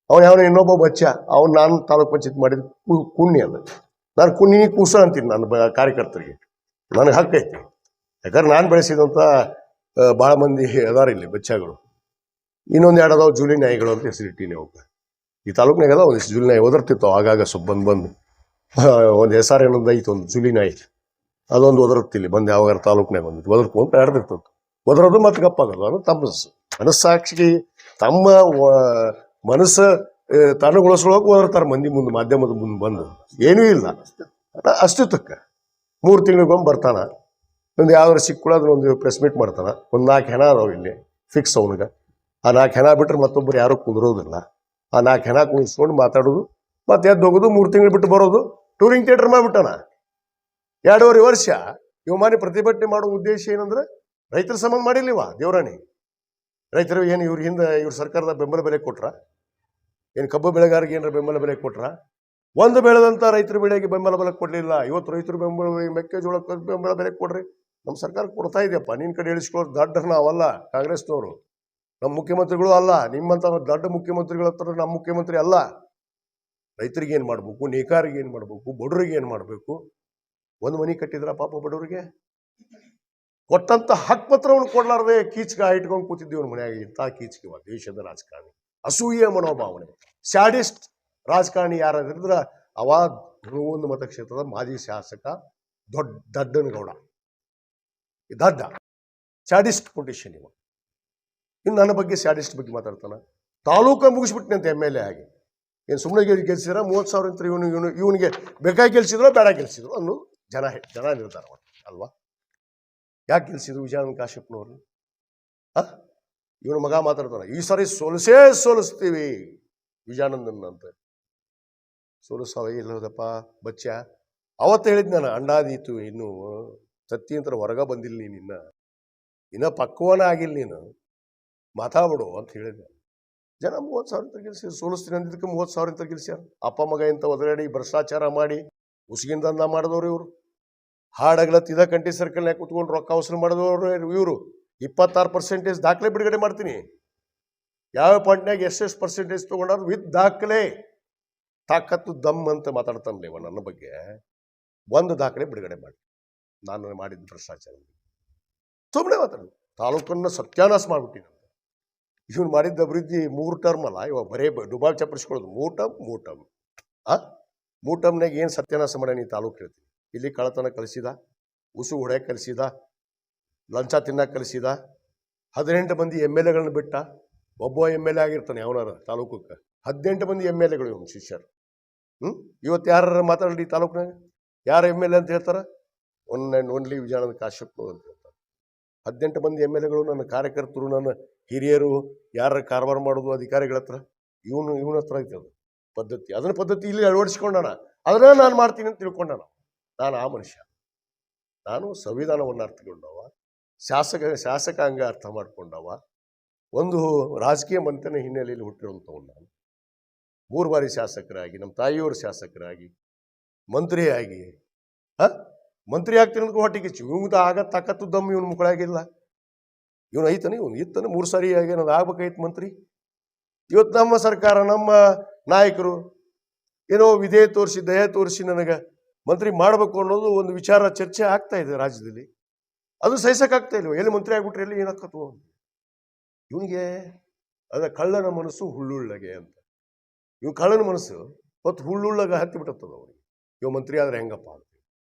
ಅವನು ಯಾವನ ಇನ್ನೊಬ್ಬ ಬಚ್ಚ ಅವ್ನು ನಾನು ತಾಲೂಕ್ ಪಂಚಾಯತ್ ಮಾಡಿದ ಕುಣ್ಣಿ ಅದ. ನಾನು ಕುಣ್ಣಿನಿ ಕೂಸ ಅಂತೀನಿ ನನ್ನ ಕಾರ್ಯಕರ್ತರಿಗೆ. ನನಗೆ ಹಕ್ಕು ಐತಿ. ಯಾಕಂದ್ರೆ ನಾನು ಬೆಳೆಸಿದಂಥ ಭಾಳ ಮಂದಿ ಅದಾರ ಇಲ್ಲಿ ಬಚ್ಚಗಳು. ಇನ್ನೊಂದು ಎರಡು ಅದಾವ ಜೂಲಿ ನಾಯಿಗಳು ಅಂತ ಹೆಸರಿಟ್ಟಿನಿ. ಅವಕ್ಕೆ ಈ ತಾಲೂಕ್ನಾಗ ಅದಾವ ಒಂದಿಷ್ಟು ಜೂಲಿ ನಾಯಿ ಒದರ್ತಿರ್ತಾವ ಆಗಾಗ ಬಂದು ಒಂದು ಹೆಸರು ಏನೊಂದು ಐತಿ, ಒಂದು ಜೂಲಿ ನಾಯಿ ಅದೊಂದು ಒದರುತ್ತಿಲ್ಲಿ ಬಂದು ಯಾವಾಗ ತಾಲೂಕ್ನಾಗ ಬಂದಿತ್ತು ಒದರ್ಕೊಂತ ಆಡ್ತಿರ್ತದೆ. ಒದರೋದು ಮತ್ತೆ ಗಪ್ಪಾಗೋದು. ಅದು ತಮ್ಮ ಮನಸ್ಸಾಕ್ಷಿಗೆ ತಮ್ಮ ಮನಸ್ಸು ತನಗೊಳಿಸ್ಕೊಳ್ಳೋಕೆ ಒದರ್ತಾರೆ ಮಂದಿ ಮುಂದೆ, ಮಾಧ್ಯಮದ ಮುಂದೆ ಬಂದು. ಏನೂ ಇಲ್ಲ ಅಷ್ಟು ತಕ್ಕ 3 ತಿಂಗಳಿಗೊಮ್ಮೆ ಬರ್ತಾನ. ಒಂದು ಯಾವ್ದಾರು ಸಿಕ್ಕುಳಾದ್ರೆ ಒಂದು ಪ್ರೆಸ್ ಮೀಟ್ ಮಾಡ್ತಾನೆ. ಒಂದು 4 ಹೆಣ ಅದಾವ ಇಲ್ಲಿ ಫಿಕ್ಸ್ ಅವನಿಗೆ. ಆ 4 ಹೆಣ ಬಿಟ್ಟರೆ ಮತ್ತೊಬ್ಬರು ಯಾರೂ ಕುಂದಿರೋದಿಲ್ಲ. ಆ 4 ಹೆಣ ಕುಣಿಸ್ಕೊಂಡು ಮಾತಾಡೋದು, ಮತ್ತೆ ಎದ್ದು ಹೋಗೋದು, 3 ತಿಂಗಳು ಬಿಟ್ಟು ಬರೋದು. Touring theatre ಮಾಡಿಬಿಟ್ಟಾನ. 2.5 ವರ್ಷ ಇವ ಪ್ರತಿಭಟನೆ ಮಾಡೋ ಉದ್ದೇಶ ಏನಂದ್ರೆ ರೈತರ ಸಂಬಂಧ ಮಾಡಿಲ್ಲಿವ ದೇವರಾಣಿ. ರೈತರು ಏನು ಇವ್ರ ಹಿಂದೆ ಇವ್ರ ಸರ್ಕಾರದ ಬೆಂಬಲ ಬೆಲೆ ಕೊಟ್ರ? ಏನು ಕಬ್ಬು ಬೆಳೆಗಾರರಿಗೆ ಏನಾರ ಬೆಂಬಲ ಬೆಲೆ ಕೊಟ್ರ? ಒಂದು ಬೆಳೆದಂಥ ರೈತರ ಬೆಳೆಗೆ ಬೆಂಬಲ ಬೆಲೆ ಕೊಡಲಿಲ್ಲ. ಇವತ್ತು ರೈತರು ಬೆಂಬಲ ಮೆಕ್ಕೆಜೋಳಕ್ಕೆ ಬೆಂಬಲ ಬೆಲೆ ಕೊಡ್ರಿ. ನಮ್ಮ ಸರ್ಕಾರ ಕೊಡ್ತಾ ಇದೆಯಪ್ಪ. ನಿನ್ನ ಕಡೆ ಇಳಿಸ್ಕೊಳ್ಳೋದು ದೊಡ್ಡ ನಾವಲ್ಲ, ಕಾಂಗ್ರೆಸ್ನವರು. ನಮ್ಮ ಮುಖ್ಯಮಂತ್ರಿಗಳು ಅಲ್ಲ. ನಿಮ್ಮಂಥ ದೊಡ್ಡ ಮುಖ್ಯಮಂತ್ರಿಗಳ ಹತ್ರ ನಮ್ಮ ಮುಖ್ಯಮಂತ್ರಿ ಅಲ್ಲ. ರೈತರಿಗೆ ಏನು ಮಾಡಬೇಕು, ನೇಕಾರಿಗೆ ಏನು ಮಾಡಬೇಕು, ಬಡವರಿಗೆ ಏನು ಮಾಡಬೇಕು? ಒಂದು ಮನೆ ಕಟ್ಟಿದ್ರ ಪಾಪ ಬಡವರಿಗೆ? ಕೊಟ್ಟಂತ ಹಕ್ ಪತ್ರವನ್ನು ಕೊಡ್ಲಾರ್ದೆ ಕೀಚ್ಗ ಇಟ್ಕೊಂಡು ಕೂತಿದ್ದೀವಿ ಮನೆಯಾಗ. ಇಂಥ ಕೀಚ್ಕಿವ ದೇಶದ ರಾಜಕಾರಣಿ, ಅಸೂಯೆ ಮನೋಭಾವನೆ, ಸ್ಯಾಡಿಸ್ಟ್ ರಾಜಕಾರಣಿ ಯಾರಾದ್ರಿದ್ರೆ ಅವ ಹುಣಗುಂದ ಮತಕ್ಷೇತ್ರದ ಮಾಜಿ ಶಾಸಕ ದಡ್ಡನಗೌಡ. ದಡ್ಡ ಸ್ಯಾಡಿಸ್ಟ್ ಪೊಲಿಟಿಷಿಯನ್ ಇವ. ಇನ್ನು ನನ್ನ ಬಗ್ಗೆ ಸ್ಯಾಡಿಸ್ಟ್ ಬಗ್ಗೆ ಮಾತಾಡ್ತಾನ. ತಾಲೂಕ ಮುಗಿಸ್ಬಿಟ್ನಂತೆ MLA ಆಗಿ. ಏನು ಸುಮ್ಮನೆ ಗೆಲ್ಸಿದ್ರ 30,000 ಅಂತ ಇವನಿಗೆ ಬೇಕಾಗಿ ಗೆಲ್ಸಿದ್ರು ಬೇಡ ಗೆಲ್ಸಿದ್ರು ಅನ್ನೋ ಜನ ನಿರ್ಧಾರ ಅಲ್ವಾ? ಯಾಕೆ ಗೆಲ್ಸಿದ್ರು ವಿಜಯಾನಂದ ಕಾಶ್ಯಪ್ನವ್ರು? ಇವನ ಮಗ ಮಾತಾಡ್ತಾನ, ಈ ಸಾರಿ ಸೋಲಿಸ್ತೀವಿ ವಿಜಯಾನಂದನ್ ಅಂತ. ಸೋಲಿಸ್ತಾವ ಇಲ್ಲದಪ್ಪ ಬಚ್ಚ. ಅವತ್ತು ಹೇಳಿದ್ ನಾನು, ಅಂಡಾದೀತು ಇನ್ನು ತತ್ತಿ ಅಂತ ಹೊರಗ ಬಂದಿಲ್ಲ ನೀನು, ಇನ್ನ ಪಕ್ವನ ಆಗಿಲ್ಲ ನೀನು, ಮಾತಾಡ್ಬಿಡು ಅಂತ ಹೇಳಿದ್ದೆ. ಜನ 30,000 ಅಂತ ಗೆಲ್ಸಿದ್ರು. ಸೋಲಿಸ್ತೀನಿ ಅಂದಿದ್ದಕ್ಕೆ 30,000 ಅಂತ ಗೆಲ್ಸ್ಯಾರ. ಅಪ್ಪ ಮಗ ಇಂಥ ಒದರಾಡಿ ಭ್ರಷ್ಟಾಚಾರ ಮಾಡಿ ಉಸಿಗಿನ ದಂಧ ಮಾಡಿದವ್ರು ಇವರು. ಹಾಡಗ್ಲತ್ತಿದ ಕಂಟಿ ಸರ್ಕಲ್ನಾಗ ಕುತ್ಕೊಂಡು ರೊಕ್ಕ ವಸೂಲು ಮಾಡಿದವರು ಇವರು. 26% ದಾಖಲೆ ಬಿಡುಗಡೆ ಮಾಡ್ತೀನಿ. ಯಾವ ಪಾಯಿಂಟ್ನಾಗ ಎಷ್ಟು ಪರ್ಸೆಂಟೇಜ್ ತೊಗೊಂಡಾರು ವಿತ್ ದಾಖಲೆ. ತಾಕತ್ತು ದಮ್ ಅಂತ ಮಾತಾಡ್ತಾನಲ್ಲ ಇವ ನನ್ನ ಬಗ್ಗೆ. ಒಂದು ದಾಖಲೆ ಬಿಡುಗಡೆ ಮಾಡಿ ನಾನು ಮಾಡಿದ ಭ್ರಷ್ಟಾಚಾರ ಸುಮ್ಮನೆ ಮಾತಾಡ. ತಾಲೂಕನ್ನು ಸತ್ಯಾನಾಶ ಮಾಡಿಬಿಟ್ಟಿನ. ಇವನು ಮಾಡಿದ್ದ ಅಭಿವೃದ್ಧಿ 3 ಟರ್ಮ್ ಅಲ್ಲ, ಇವಾಗ ಬರೇ ಡುಬಾಲ್ ಚಪ್ಪರಿಸ್ಕೊಳ್ಳೋದು. 3 ಟರ್ಮ್ 3 ಟರ್ಮ್ನಾಗ ಏನು ಸತ್ಯಾನಾಶ ಮಾಡ ನೀ ತಾಲೂಕು ಹೇಳ್ತೀನಿ. ಇಲ್ಲಿ ಕಳತನ ಕಲಿಸಿದ, ಉಸು ಹೊಡ್ಯಾಕೆ ಕಲಿಸಿದ, ಲಂಚ ತಿನ್ನಕ್ಕೆ ಕಲಿಸಿದ, 18 ಮಂದಿ MLAಗಳನ್ನ ಬಿಟ್ಟ. ಒಬ್ಬ MLA ಆಗಿರ್ತಾನೆ ಯಾವನಾರ ತಾಲೂಕಕ್ಕೆ. 18 ಮಂದಿ MLAಗಳು ಇವನು ಶಿಷ್ಯರು. ಇವತ್ತು ಯಾರು ಮಾತಾಡಲಿ ತಾಲೂಕಿನಾಗ? ಯಾರು MLA ಅಂತ ಹೇಳ್ತಾರ? ಒನ್ ಆ್ಯಂಡ್ ಓನ್ಲಿ ವಿಜಯಾನಂದ ಕಾಶ್ಯಪ್ನವ್ರು ಅಂತ ಹೇಳ್ತಾರೆ. 18 ಮಂದಿ MLAಗಳು ನನ್ನ ಕಾರ್ಯಕರ್ತರು, ನನ್ನ ಹಿರಿಯರು, ಯಾರ ಕಾರವಾರ ಮಾಡೋದು ಅಧಿಕಾರಿಗಳ ಹತ್ರ ಇವನ ಹತ್ರ ಐತೆ ಅದು ಪದ್ಧತಿ. ಅದನ್ನ ಪದ್ಧತಿ ಇಲ್ಲಿ ಅಳವಡಿಸ್ಕೊಂಡಾನ. ಅದನ್ನ ನಾನು ಮಾಡ್ತೀನಿ ಅಂತ ತಿಳ್ಕೊಂಡಾನ. ನಾನು ಆ ಮನುಷ್ಯ. ನಾನು ಸಂವಿಧಾನವನ್ನು ಅರ್ಥಕೊಂಡವ, ಶಾಸಕಾಂಗ ಅರ್ಥ ಮಾಡ್ಕೊಂಡವ, ಒಂದು ರಾಜಕೀಯ ಮಂಥನ ಹಿನ್ನೆಲೆಯಲ್ಲಿ ಹುಟ್ಟಿರುವಂಥವ್ನು ನಾನು. 3 ಬಾರಿ ಶಾಸಕರಾಗಿ, ನಮ್ಮ ತಾಯಿಯವರು ಶಾಸಕರಾಗಿ, ಮಂತ್ರಿಯಾಗಿ, ಮಂತ್ರಿ ಆಗ್ತೀನಿ ಅಂತ ಹೊಟ್ಟಿಗೆ ಇವನು ಆಗ ತಾಕತ್ತು ದಮ್ ಇವನು ಮುಕ್ಕಳಾಗಿಲ್ಲ. ಇವನು ಐತಾನೆ, ಇವನು ಇತ್ತಾನೆ 3 ಸಾರಿ ಆಗಿ ನಾನು ಆಗ್ಬೇಕಾಯ್ತು ಮಂತ್ರಿ. ಇವತ್ತು ನಮ್ಮ ಸರ್ಕಾರ, ನಮ್ಮ ನಾಯಕರು ಏನೋ ವಿಧೇಯ ತೋರಿಸಿ, ದಯ ತೋರಿಸಿ ನನಗೆ ಮಂತ್ರಿ ಮಾಡಬೇಕು ಅನ್ನೋದು ಒಂದು ವಿಚಾರ ಚರ್ಚೆ ಆಗ್ತಾ ಇದೆ ರಾಜ್ಯದಲ್ಲಿ. ಅದು ಸಹಿಸಕ್ಕಾಗ್ತಾ ಇಲ್ವ? ಎಲ್ಲಿ ಮಂತ್ರಿ ಆಗ್ಬಿಟ್ರೆ ಎಲ್ಲಿ ಏನಾಕತ್ವ ಇವನಿಗೆ? ಅದ ಕಳ್ಳನ ಮನಸ್ಸು ಹುಳ್ಳುಳ್ಳಗೆ ಅಂತ. ಇವ್ ಕಳ್ಳನ ಮನಸ್ಸು ಹೊತ್ತು ಹುಳ್ಳುಳ್ಳಗ ಹತ್ತಿ ಬಿಟ್ಟತ್ತದ ಅವನಿಗೆ. ಇವ್ ಮಂತ್ರಿ ಆದ್ರೆ ಹೆಂಗಪ್ಪ ಅಂತ.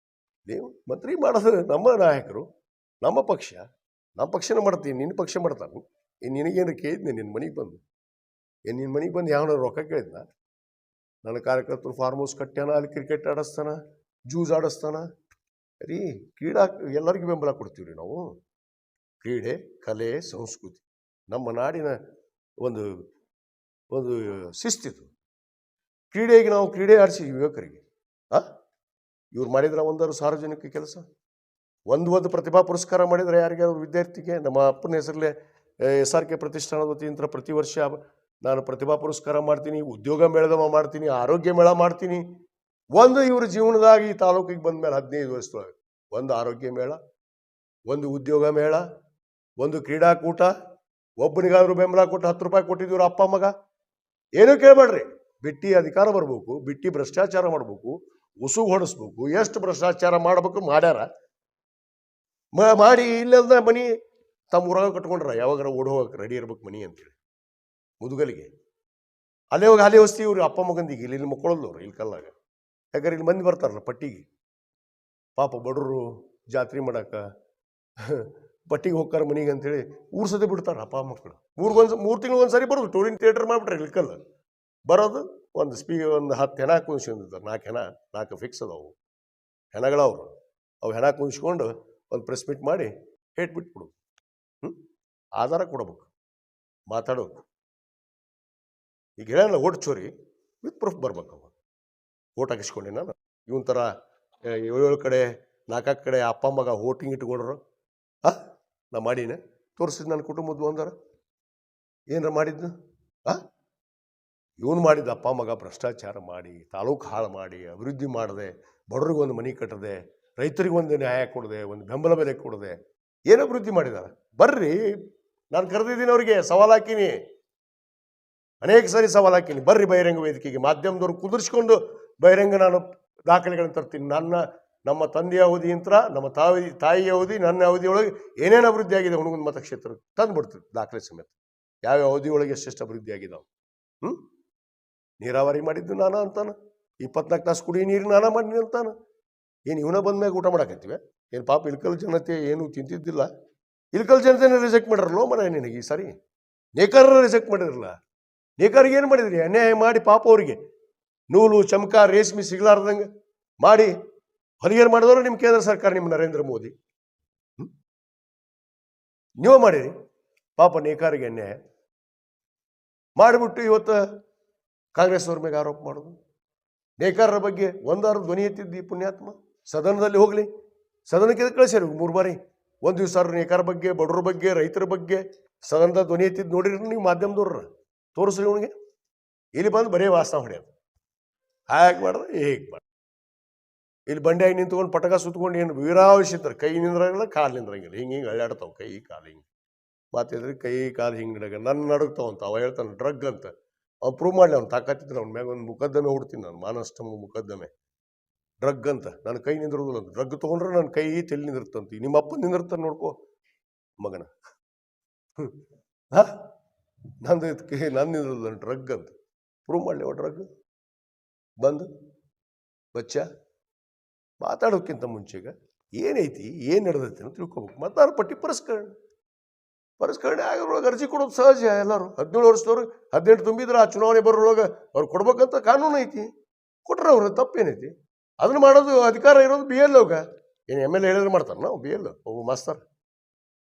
ನೀವು ಮಂತ್ರಿ ಮಾಡೋದು ನಮ್ಮ ನಾಯಕರು, ನಮ್ಮ ಪಕ್ಷ. ನಮ್ಮ ಪಕ್ಷನ ಮಾಡ್ತೀನಿ, ನಿನ್ನ ಪಕ್ಷ ಮಾಡ್ತಾನೆ. ನಿನಗೇನು ಕೇಳಿದ್ನೆ ನಿನ್ನ ಮನೆಗೆ ಬಂದು? ನಿನ್ನ ಮನೆಗೆ ಬಂದು ಯಾವನಾರು ರೊಕ್ಕ ಕೇಳಿದ್ನ? ನನ್ನ ಕಾರ್ಯಕರ್ತರು ಫಾರ್ಮ್ ಹೌಸ್ ಕಟ್ಟ್ಯಾನ, ಅಲ್ಲಿ ಕ್ರಿಕೆಟ್ ಆಡಿಸ್ತಾನ, ಜೂಸ್ ಆಡಿಸ್ತಾನ. ರೀ ಕ್ರೀಡಾ ಎಲ್ಲರಿಗೂ ಬೆಂಬಲ ಕೊಡ್ತೀವಿ ರೀ ನಾವು. ಕ್ರೀಡೆ, ಕಲೆ, ಸಂಸ್ಕೃತಿ ನಮ್ಮ ನಾಡಿನ ಒಂದು ಒಂದು ಶಿಸ್ತಿತ್ತು. ಕ್ರೀಡೆಗೆ ನಾವು ಕ್ರೀಡೆ ಆಡಿಸಿ ಯುವಕರಿಗೆ ಇವ್ರು ಮಾಡಿದ್ರೆ ಒಂದಾರು ಸಾರ್ವಜನಿಕ ಕೆಲಸ, ಒಂದು ಪ್ರತಿಭಾ ಪುರಸ್ಕಾರ ಮಾಡಿದರೆ ಯಾರಿಗಾದ್ರು ವಿದ್ಯಾರ್ಥಿಗೆ. ನಮ್ಮ ಅಪ್ಪನ ಹೆಸರಲ್ಲೇ SRK ಪ್ರತಿಷ್ಠಾನದ ವತಿಯಿಂದ ಪ್ರತಿ ವರ್ಷ ನಾನು ಪ್ರತಿಭಾ ಪುರಸ್ಕಾರ ಮಾಡ್ತೀನಿ, ಉದ್ಯೋಗ ಮೇಳದವ ಮಾಡ್ತೀನಿ, ಆರೋಗ್ಯ ಮೇಳ ಮಾಡ್ತೀನಿ. ಒಂದು ಇವ್ರ ಜೀವನದಾಗ ಈ ತಾಲೂಕಿಗೆ ಬಂದ ಮೇಲೆ 15 ವರ್ಷದೊಳಗೆ ಒಂದು ಆರೋಗ್ಯ ಮೇಳ, ಒಂದು ಉದ್ಯೋಗ ಮೇಳ, ಒಂದು ಕ್ರೀಡಾಕೂಟ, ಒಬ್ಬನಿಗಾದ್ರೂ ಬೆಂಬಲ ಕೊಟ್ಟು 10 ರೂಪಾಯಿ ಕೊಟ್ಟಿದ್ದೀವ್ರ ಅಪ್ಪ ಮಗ. ಏನೂ ಕೇಳಬೇಡ್ರಿ. ಬಿಟ್ಟಿ ಅಧಿಕಾರ ಬರ್ಬೇಕು, ಬಿಟ್ಟಿ ಭ್ರಷ್ಟಾಚಾರ ಮಾಡ್ಬೇಕು, ಉಸುಗು ಹೊಡಿಸ್ಬೇಕು, ಎಷ್ಟು ಭ್ರಷ್ಟಾಚಾರ ಮಾಡ್ಬೇಕು ಮಾಡ್ಯಾರ. ಮಾಡಿ ಇಲ್ಲದ ಮನಿ ತಮ್ಮ ಊರಾಗ ಕಟ್ಕೊಂಡ್ರ, ಯಾವಾಗಾರ ಓಡ್ ಹೋಗಕ್ಕೆ ರೆಡಿ ಇರ್ಬೇಕು ಮನಿ ಅಂತೇಳಿ ಮುದುಗಲಿಗೆ. ಅಲ್ಲೇ ಹೋಗಿ ಅಲ್ಲೇ ವಸ್ತಿ ಇವ್ರು ಅಪ್ಪ ಮಗಂದಿಗೆ ಇಲ್ಲಿ ಮಕ್ಕಳಲ್ಲವ್ರು ಇಲ್ಲಿ ಕಲ್ಲಾಗ. ಯಾಕಂದ್ರೆ ಇಲ್ಲಿ ಮಂದಿ ಬರ್ತಾರಲ್ಲ ಪಟ್ಟಿಗೆ, ಪಾಪ ಬಡವರು ಜಾತ್ರೆ ಮಾಡಾಕ ಪಟ್ಟಿಗೆ ಹೋಗ್ತಾರ ಮನಿಗೆ ಅಂತೇಳಿ ಊರ್ಸದೆ ಬಿಡ್ತಾರ ಅಪ್ಪ ಮಕ್ಕಳು. 3 ತಿಂಗಳು ಒಂದ್ಸರಿ ಬರೋದು. ಟೂರಿನ್ ಥಿಯೇಟರ್ ಮಾಡ್ಬಿಟ್ರೆ ಇಲ್ಕಲ್ಲ ಬರೋದು. ಒಂದು 10 ಹೆಣ ಕುಣಿಸ್ಕೊಂಡಿರ್ತಾರೆ. 4 ಹೆಣ, 4 ಫಿಕ್ಸ್ ಅದಾವು ಹೆಣಗಳವ್ರು. ಅವು ಹೆಣ ಕುಣಿಸ್ಕೊಂಡು ಒಂದು ಪ್ರೆಸ್ ಮೀಟ್ ಮಾಡಿ ಹೇಟ್ ಬಿಟ್ಬಿಡು. ಆಧಾರ ಕೊಡಬೇಕು, ಮಾತಾಡೋದು. ಈಗ ಹೇಳಲ್ಲ ಓಟ್ ಚೋರಿ ವಿತ್ ಪ್ರೂಫ್ ಬರ್ಬೇಕು. ಅವ ಓಟ್ ಹಾಕಿಸ್ಕೊಂಡೆ ನಾನು ಇವನ್ ಥರ 7 ಕಡೆ 4 ಕಡೆ ಅಪ್ಪ ಮಗ ಓಟಿಂಗ್ ಇಟ್ಕೊಂಡ್ರು. ನಾ ಮಾಡೀನ ತೋರಿಸಿದ್ ನನ್ನ ಕುಟುಂಬದ್ದು ಒಂದರ ಏನಾರ ಮಾಡಿದ್ದು. ಇವನು ಮಾಡಿದ ಅಪ್ಪ ಮಗ ಭ್ರಷ್ಟಾಚಾರ ಮಾಡಿ, ತಾಲೂಕು ಹಾಳು ಮಾಡಿ, ಅಭಿವೃದ್ಧಿ ಮಾಡದೆ, ಬಡವ್ರಿಗೆ ಒಂದು ಮನೆ ಕಟ್ಟದೆ, ರೈತರಿಗೆ ಒಂದು ನ್ಯಾಯ ಕೊಡದೆ, ಒಂದು ಬೆಂಬಲ ಬೆಲೆ ಕೊಡದೆ, ಏನು ಅಭಿವೃದ್ಧಿ ಮಾಡಿದಾರೆ. ಬರ್ರಿ, ನಾನು ಕರೆದಿದ್ದೀನಿ ಅವ್ರಿಗೆ, ಸವಾಲು ಹಾಕೀನಿ, ಅನೇಕ ಸಾರಿ ಸವಾಲು ಹಾಕೀನಿ. ಬರ್ರಿ ಬಹಿರಂಗ ವೇದಿಕೆಗೆ, ಮಾಧ್ಯಮದವ್ರು ಕುದುರಿಸ್ಕೊಂಡು ಬಹಿರಂಗ ನಾನು ದಾಖಲೆಗಳನ್ನು ತರ್ತೀನಿ. ನಮ್ಮ ತಂದೆಯ ಅವಧಿ ಯಂತ್ರ, ನಮ್ಮ ತಾಯಿಯ ಅವಧಿ, ನನ್ನ ಅವಧಿಯೊಳಗೆ ಏನೇನು ಅಭಿವೃದ್ಧಿ ಆಗಿದೆ ಹುಣಗುಂದ ಮತಕ್ಷೇತ್ರ ತಂದು ಬಿಡ್ತೀವಿ ದಾಖಲೆ ಸಮೇತ. ಯಾವ್ಯಾವ ಅವಧಿಯೊಳಗೆ ಎಷ್ಟೆಷ್ಟು ಅಭಿವೃದ್ಧಿ ಆಗಿದಾವೆ. ನೀರಾವರಿ ಮಾಡಿದ್ದು ನಾನಾ ಅಂತಾನ, 24 ತಾಸು ಕುಡಿ ನೀರು ನಾನಾ ಮಾಡಿನಿ ಅಂತಾನ. ಏನು ಇವನ ಬಂದ್ಮ್ಯಾಗ ಊಟ ಮಾಡಕತ್ತೀವಿ? ಏನು ಪಾಪ ಇಲ್ಕಲ್ ಜನತೆ ಏನು ತಿಂತಿದ್ದಿಲ್ಲ. ಇಲ್ಕಲ್ ಜನತೆನ ರಿಜೆಕ್ಟ್ ಮಾಡಿರಲ್ಲೋ ಮನೆ ನಿನಗೆ ಈ ಸಾರಿ. ನೇಕಾರರ ರಿಜೆಕ್ಟ್ ಮಾಡಿರಲ್ಲ. ನೇಕಾರಿಗೆ ಏನು ಮಾಡಿದ್ರಿ? ಅನ್ಯಾಯ ಮಾಡಿ ಪಾಪ ಅವರಿಗೆ ನೂಲು ಚಮಕ ರೇಷ್ಮೆ ಸಿಗ್ಲಾರ್ದಂಗೆ ಮಾಡಿ ಹೊಲಿಗೆರು ಮಾಡಿದವರು ನಿಮ್ಮ ಕೇಂದ್ರ ಸರ್ಕಾರ, ನಿಮ್ಮ ನರೇಂದ್ರ ಮೋದಿ. ನೀವು ಮಾಡಿರಿ ಪಾಪ ನೇಕಾರಿಗೆ ಅನ್ಯಾಯ ಮಾಡಿಬಿಟ್ಟು ಇವತ್ತು ಕಾಂಗ್ರೆಸ್ ಅವ್ರ ಮೇಲೆ ಆರೋಪ ಮಾಡೋದು. ನೇಕಾರರ ಬಗ್ಗೆ ಒಂದಾರು ಧ್ವನಿ ಎತ್ತಿದ್ದು ಈ ಪುಣ್ಯಾತ್ಮ ಸದನದಲ್ಲಿ ಹೋಗ್ಲಿ. ಸದನಕ್ಕೆ ಕಳಿಸ್ಯಾರ 3 ಬಾರಿ. ಒಂದು ದಿವಸ ನೇಕಾರ ಬಗ್ಗೆ, ಬಡವ್ರ ಬಗ್ಗೆ, ರೈತರ ಬಗ್ಗೆ ಸದನದ ಧ್ವನಿ ಎತ್ತಿದ್ದು ನೋಡಿರಿ ನೀವು ಮಾಧ್ಯಮದವ್ರ. ತೋರಿಸ್ರಿ ಅವನಿಗೆ. ಇಲ್ಲಿ ಬಂದು ಬರೀ ವಾಸನ ಹೊಡೆಯೋದು. ಹಾಗೆ ಮಾಡಿದ್ರೆ ಹೇಗೆ ಮಾಡಿ ಇಲ್ಲಿ ಬಂಡೆಯಾಗಿ ನಿಂತ್ಕೊಂಡು ಪಟಕ ಸುತ್ಕೊಂಡು ಏನು ವೀರಾವಶ್ಯತಾರೆ. ಕೈ ನಿಂದ್ರಂಗಿಲ್ಲ, ಕಾಲು ನಿಂದ್ರಂಗಿಲ್ಲ, ಹಿಂಗೆ ಅಳ್ಳಾಡ್ತಾವೆ ಕೈ ಕಾಲು. ಹಿಂಗೆ ಮಾತಿದ್ರೆ ಕೈ ಕಾಲು ಹಿಂಗೆ ನಡಗ ನನ್ನ ನಡುಗ್ತಾವಂತ. ಅವ ಹೇಳ್ತಾನೆ ಡ್ರಗ್ ಅಂತ. ಅವ್ನು ಪ್ರೂವ್ ಮಾಡಲಿ, ಅವ್ನು ತಾಕತ್ತಿದ್ರೆ ಅವ್ನ ಮ್ಯಾಗ ಒಂದು ಮುಕದ್ದಮೆ ಹುಡ್ತೀನಿ ನಾನು, ಮಾನಷ್ಟ ಮುಕದ್ದಮೆ. ಡ್ರಗ್ ಅಂತ ನನ್ನ ಕೈ ನಿಂದಿರೋದಿಲ್ಲ ಅಂತ. ಡ್ರಗ್ ತೊಗೊಂಡ್ರೆ ನನ್ನ ಕೈ ತೆಲ್ಲಿ ನಿಂದಿರ್ತಂತ. ನಿಮ್ಮ ಅಪ್ಪ ನಿಂದಿರ್ತಾನೆ ನೋಡ್ಕೋ ಮಗನ. ನಂದು ನಾನು ನಿಂದಿರೋದಿಲ್ಲ ಡ್ರಗ್ ಅಂತ. ಪ್ರೂವ್ ಮಾಡಲಿ ಅವ ಡ್ರಗ್ ಬಂದು ಬಚ್ಚ. ಮಾತಾಡೋಕ್ಕಿಂತ ಮುಂಚೆಗ ಏನೈತಿ, ಏನು ನಡೆದೈತಿ ಅಂತ ತಿಳ್ಕೊಬೇಕು. ಮತದಾರ ಪಟ್ಟಿ ಪರಿಷ್ಕರಣೆ ಆಗಿರೊಳಗೆ ಅರ್ಜಿ ಕೊಡೋದು ಸಹಜ. ಎಲ್ಲರೂ 17 ವರ್ಷದವ್ರು 18 ತುಂಬಿದ್ರೆ ಆ ಚುನಾವಣೆ ಬರೋಳಗೆ ಅವ್ರು ಕೊಡ್ಬೇಕಂತ ಕಾನೂನು ಐತಿ. ಕೊಟ್ರೆ ಅವ್ರ ತಪ್ಪೇನೈತಿ? ಅದನ್ನು ಮಾಡೋದು ಅಧಿಕಾರ ಇರೋದು BLO. ಏನು MLA ಹೇಳಿದ್ರೆ ಮಾಡ್ತಾರೆ ನಾವು BLO ಒಬ್ಬ ಮಾಸ್ತರ್.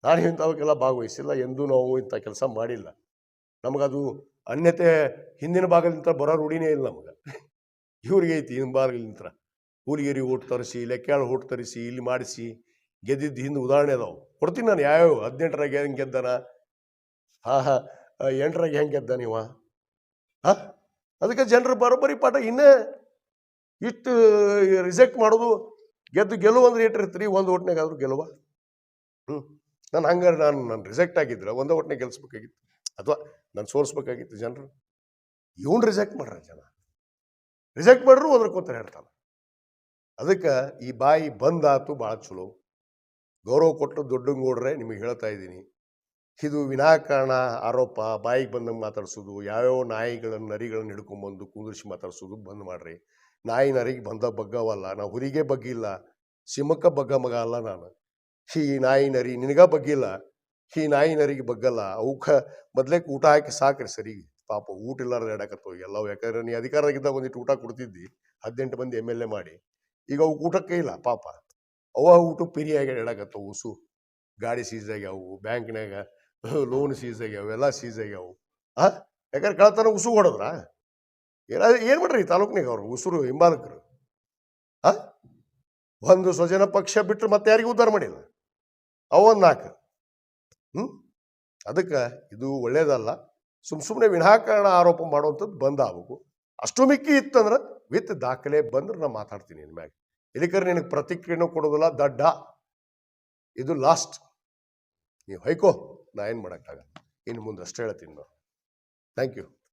ನಾನು ಇಂಥವಕ್ಕೆಲ್ಲ ಭಾಗವಹಿಸಿಲ್ಲ, ಎಂದೂ ನಾವು ಇಂಥ ಕೆಲಸ ಮಾಡಿಲ್ಲ. ನಮಗದು ಅನ್ಯತೆ ಹಿಂದಿನ ಭಾಗದಿಂದ ಬರೋ ರೂಢಿನೇ ಇಲ್ಲ ನಮಗೆ. ಇವ್ರಿಗೆ ಐತಿ ಹಿಂದಿನ ಭಾಗದಿಂದ ಕೂಲಿಗೇರಿ ಓಟ್ ತರಿಸಿ, ಲೆಕ್ಕಾಳು ಓಟ್ ತರಿಸಿ, ಇಲ್ಲಿ ಮಾಡಿಸಿ ಗೆದ್ದಿದ್ದು ಹಿಂದೆ ಉದಾಹರಣೆ ಅದಾವೆ. ಕೊಡ್ತೀನಿ ನಾನು ಯಾವ್ಯಾವ. 18ರಾಗ ಹೆಂಗೆ ಗೆದ್ದಾನ, 8ರಾಗ ಹೆಂಗೆ ಗೆದ್ದ ನೀವ. ಅದಕ್ಕೆ ಜನರು ಬರೋಬ್ಬರಿ ಪಾಠ. ಇನ್ನೇ ಇಷ್ಟು ರಿಜೆಕ್ಟ್ ಮಾಡೋದು. ಗೆಲುವು ಅಂದ್ರೆ ಏಟಿರ್ತೀರಿ, ಒಂದು ಓಟ್ನಾಗ ಆದ್ರೂ ಗೆಲುವ. ನಾನು ಹಂಗಾರೆ ನಾನು ರಿಜೆಕ್ಟ್ ಆಗಿದ್ರೆ ಒಂದೇ ಓಟ್ನಾಗ ಗೆಲ್ಸ್ಬೇಕಾಗಿತ್ತು, ಅಥವಾ ನಾನು ಸೋಲಿಸ್ಬೇಕಾಗಿತ್ತು ಜನರು. ಇವನು ರಿಜೆಕ್ಟ್ ಮಾಡ್ರ ಜನ. ರಿಜೆಕ್ಟ್ ಮಾಡ್ರು ಓದ್ರಕೋತಾರೆ ಹೇಳ್ತಾನೆ. ಅದಕ್ಕೆ ಈ ಬಾಯಿ ಬಂದಾತು ಭಾಳ ಚಲೋ. ಗೌರವ ಕೊಟ್ಟು ದೊಡ್ಡಂಗೋಡ್ರೆ ನಿಮಗೆ ಹೇಳ್ತಾ ಇದ್ದೀನಿ, ಇದು ವಿನಾಕಾರಣ ಆರೋಪ, ಬಾಯಿಗೆ ಬಂದಂಗೆ ಮಾತಾಡ್ಸೋದು, ಯಾವ್ಯಾವ ನಾಯಿಗಳನ್ನು ನರಿಗಳನ್ನು ಹಿಡ್ಕೊಂಬಂದು ಕುಂದಿರಿಸಿ ಮಾತಾಡ್ಸೋದು ಬಂದ್ ಮಾಡ್ರಿ. ನಾಯಿ ನರಿಗೆ ಬಂದ ಬಗ್ಗವಲ್ಲ, ನಾವು ಹುರಿಗೆ ಬಗ್ಗಿಲ್ಲ, ಸಿಂಹಕ್ಕೆ ಬಗ್ಗ ಮಗ ಅಲ್ಲ ನಾನು. ಈ ನಾಯಿ ನರಿ ನಿನಗ ಬಗ್ಗಿಲ್ಲ, ಈ ನಾಯಿ ನರಿಗೆ ಬಗ್ಗಲ್ಲ. ಅವಕ್ಕೆ ಮೊದ್ಲೇಕ್ ಊಟ ಹಾಕಿ ಸಾಕ್ರಿ ಸರಿ. ಪಾಪ ಊಟ ಇಲ್ಲಾರ್ದು ಎಡಕತ್ತವ ಎಲ್ಲವು. ಯಾಕಂದ್ರೆ ನೀ ಅಧಿಕಾರದಾಗಿದ್ದಾಗ ಒಂದಿಟ್ಟು ಊಟ ಕೊಡ್ತಿದ್ದಿ, 18 ಮಂದಿ MLA ಮಾಡಿ. ಈಗ ಅವು ಊಟಕ್ಕೆ ಇಲ್ಲ ಪಾಪ. ಅವ ಊಟ ಪಿರಿಯಾಗಿ ಎಡಕತ್ತವು. ಉಸು ಗಾಡಿ ಸೀಸ್ ಆಗ್ಯಾವು, ಬ್ಯಾಂಕ್ನಾಗ ಲೋನ್ ಸೀಸ್ ಆಗ್ಯಾವ, ಎಲ್ಲ ಸೀಸ್ ಆಗ್ಯಾವು. ಯಾಕಂದ್ರೆ ಕಳ್ತನ ಉಸು ಹೊಡದ್ರ ಏನು ಮಾಡ್ರಿ ತಾಲೂಕ್ನಾಗ ಅವ್ರು ಉಸುರು ಹಿಂಬಾಲಕರು. ಒಂದು ಸ್ವಜನ ಪಕ್ಷ ಬಿಟ್ಟರೆ ಮತ್ತೆ ಯಾರಿಗೂ ಉದ್ಧಾರ ಮಾಡಿಲ್ಲ. ಅವೊಂದು 4. ಅದಕ್ಕೆ ಇದು ಒಳ್ಳೇದಲ್ಲ. ಸುಮ್ಮನೆ ವಿನಾಕಾರಣ ಆರೋಪ ಮಾಡುವಂಥದ್ದು ಬಂದ್ ಆಗ್ಬೇಕು. ಅಷ್ಟು ಮಿಕ್ಕಿ ಇತ್ತಂದ್ರೆ ವಿತ್ ದಾಖಲೆ ಬಂದ್ರೆ ನಾನು ಮಾತಾಡ್ತೀನಿ ಇನ್ ಮ್ಯಾಗ. ಇಲ್ಲಿಕರ್ ನಿನಗೆ ಪ್ರತಿಕ್ರಿಯೆನೂ ಕೊಡೋದಿಲ್ಲ ದಡ್ಡ. ಇದು ಲಾಸ್ಟ್. ನೀವು ಹೈಕೋ, ನಾ ಏನು ಮಾಡೋಕ್ಕಾಗಲ್ಲ. ಇನ್ನು ಮುಂದೆ ಅಷ್ಟೇ ಹೇಳ್ತೀನಿ ನಾನು. Thank you.